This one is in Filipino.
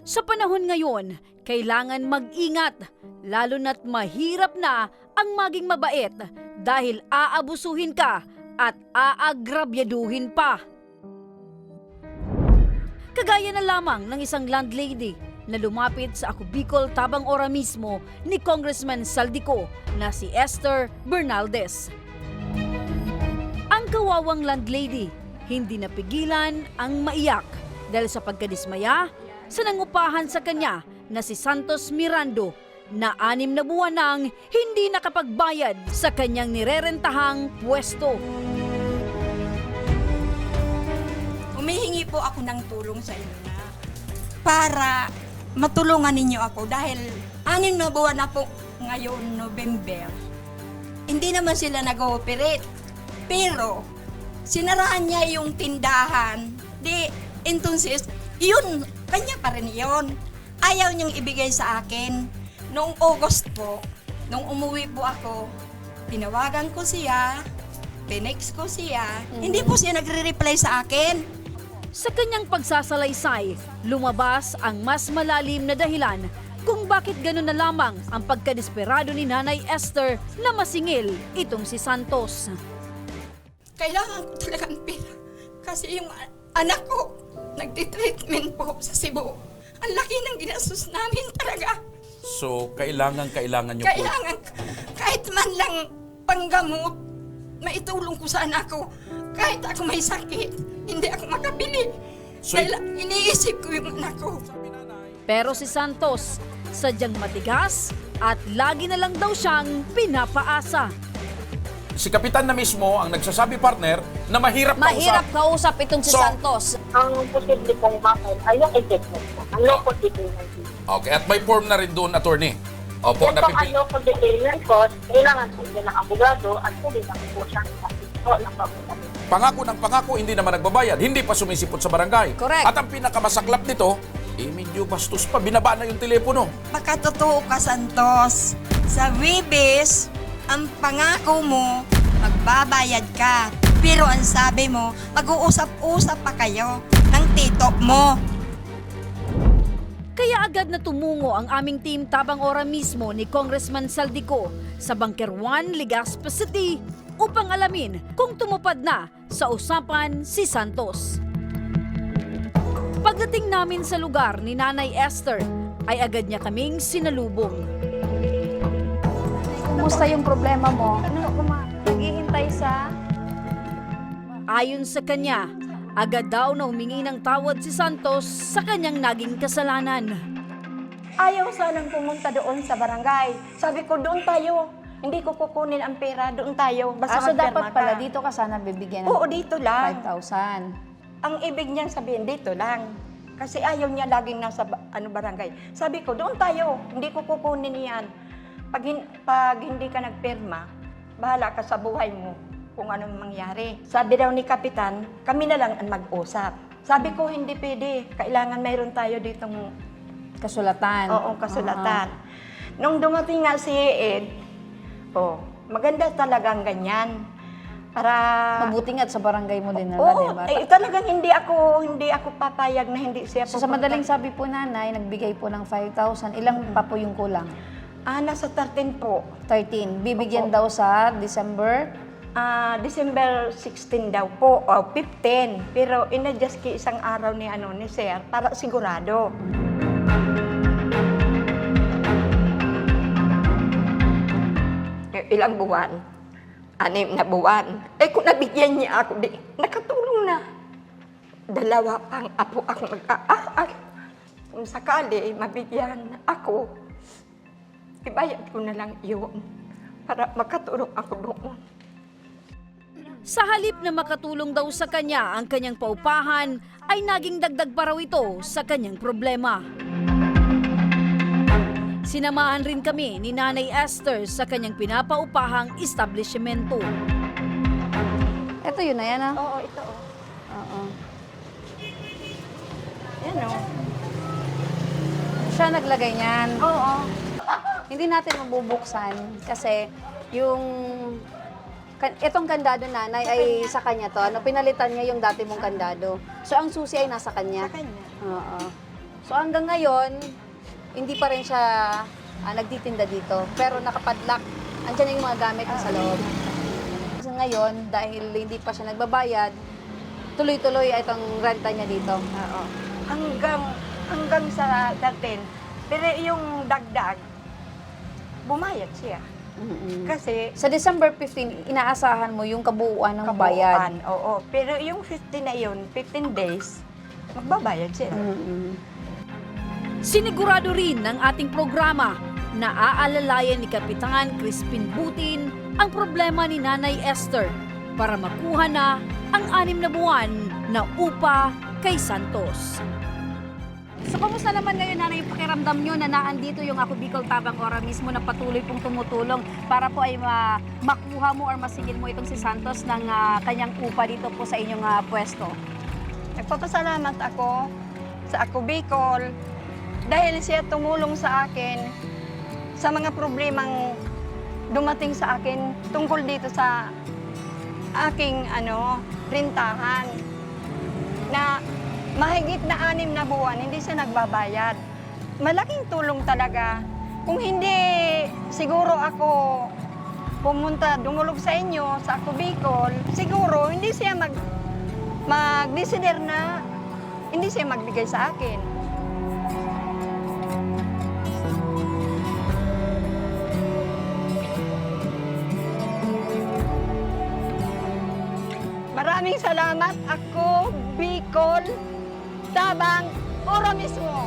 Sa panahon ngayon, kailangan mag-ingat, lalo na't mahirap na ang maging mabait dahil aabusuhin ka at aagrabyaduhin pa. Kagaya na lamang ng isang landlady na lumapit sa Ako Bicol Tabang Ora mismo ni Congressman Saldico na si Esther Bernaldez. Ang kawawang landlady hindi napigilan ang maiyak dahil sa pagkadismaya sa nangupahan sa kanya na si Santos Mirando na 6 na buwan nang hindi nakapagbayad sa kanyang nirerentahang pwesto. Humihingi po ako ng tulong sa inyo na para matulungan ninyo ako dahil 6 na buwan na po ngayon, November. Hindi naman sila nag-ooperate. Pero, sinaraan niya yung tindahan. Entonces, yun, kanya pa rin yun. Ayaw niyang ibigay sa akin. Noong August po, nung umuwi po ako, tinawagan ko siya, tinext ko siya, hindi po siya nagre-reply sa akin. Sa kanyang pagsasalaysay, lumabas ang mas malalim na dahilan kung bakit gano'n na lamang ang pagkadesperado ni Nanay Esther na masingil itong si Santos. Kailangan ko talagang pera. Kasi yung anak ko, nagtitreatment po sa Cebu. Ang laki ng ginastos namin talaga. So, kailangan nyo po. Kailangan, kahit man lang panggamot, maitulong ko sa anak ko. Kahit ako may sakit, hindi ako makabili. So, Dahil iniisip ko yung anak ko. Pero si Santos, sadyang matigas at lagi na lang daw siyang pinapaasa. Si Kapitan na mismo ang nagsasabi, partner, na mahirap Mahirap kausap. kausap itong si So, Santos. Ang posible pong bakit ay yung indictment po. Ang local detainment fee. Okay, at may form na rin doon, attorney. Opo, Yan po ang napipil. local detainment cost, kailangan po din ng abogado at pwede naman po siyang po ng pagkakas. Pangako ng pangako, hindi naman nagbabayad. Hindi pa sumisipot sa barangay. Correct. At ang pinakamasaklap nito, medyo bastos pa. Binaba na yung telepono. Makatotoo ka, Santos. Sa Webes, ang pangako mo, magbabayad ka. Pero ang sabi mo, mag-uusap-usap pa kayo ng tito mo. Kaya agad na tumungo ang aming team Tabang Ora mismo ni Congressman Saldico sa Bunker 1, Legazpi City upang alamin kung tumupad na sa usapan si Santos. Pagdating namin sa lugar ni Nanay Esther ay agad niya kaming sinalubong. Kumusta yung problema mo? Naghihintay sa... Ayon sa kanya, agad daw na humingi ng tawad si Santos sa kanyang naging kasalanan. Ayaw sanang pumunta doon sa barangay. Sabi ko, doon tayo. Hindi ko kukunin ang pera, doon tayo. Basta So magpirma dapat pala ka. dito ka sana bibigyan ng Oo, dito lang. 5,000. Ang ibig niyang sabihin, dito lang. Kasi ayaw niya laging nasa barangay. Sabi ko, doon tayo. Hindi ko kukunin yan. Pag hindi ka nagpirma, bahala ka sa buhay mo kung anong mangyari. Sabi daw ni Kapitan, kami na lang ang mag-usap. Sabi ko, hindi pwede. Kailangan mayroon tayo ditong Kasulatan. Oo, kasulatan. Nung dumating nga si Ed, maganda talagang ganyan. Para Mabuti nga't sa barangay mo din nila, Oo, di ba? talagang hindi ako papayag na hindi siya So sa madaling sabi po nanay, nagbigay po ng 5,000. Ilang pa po yung kulang? nasa 13 po. 13. Bibigyan daw sa December. December 16 daw po, o 15. Pero inadjust ki isang araw ni Sir para sigurado. Ilang buwan? 6 na buwan. Kung nabigyan niya ako, nakatulong na. 2 pang apo ako mag-aaral. Kung sakali, mabigyan ako, ibayad ko na lang yun para makatulong ako doon. Sa halip na makatulong daw sa kanya ang kanyang paupahan, ay naging dagdag pa raw ito sa kanyang problema. Sinamahan rin kami ni Nanay Esther sa kanyang pinapaupahang establishmento. Ito yun na yan, ah. Oo, ito. Oo. Yan o. Siya naglagay niyan. Oo. Hindi natin mabubuksan kasi yung Itong kandado nanay ay sa kanya to. Ano, pinalitan niya yung dati mong kandado. So ang susi ay nasa kanya. Sa kanya. Oo. So hanggang ngayon, hindi pa rin siya nagtitinda dito. Pero nakapadlock. Andiyan na yung mga gamit na sa loob. Kasi ngayon, dahil hindi pa siya nagbabayad, tuloy-tuloy itong renta niya dito. Oo. Hanggang sa 13. Pero yung dagdag, bumayad siya. Kasi Sa December 15, inaasahan mo yung kabuuan ng bayad. kabuuan, oo. Pero yung 15 na yun, 15 days, magbabayad siya. Sinigurado rin ng ating programa na aalalayan ni Kapitan Crispin Butin ang problema ni Nanay Esther para makuha na ang 6 na buwan na upa kay Santos. So, kamusta naman ngayon, Nanay, yung pakiramdam nyo na naandito yung Ako Bicol Tabang Ora mismo na patuloy pong tumutulong para po ay makuha mo or masigil mo itong si Santos ng kanyang upa dito po sa inyong pwesto? Nagpapasalamat ako sa Ako Bicol dahil siya tumulong sa akin sa mga problemang dumating sa akin tungkol dito sa aking rintahan na mahigit na 6 na buwan, hindi siya nagbabayad. Malaking tulong talaga. Kung hindi siguro ako dumulog sa inyo, sa Ako Bicol, siguro hindi siya mag-desider na hindi siya magbigay sa akin. Maraming salamat, Ako Bicol Tabang Ora mismo.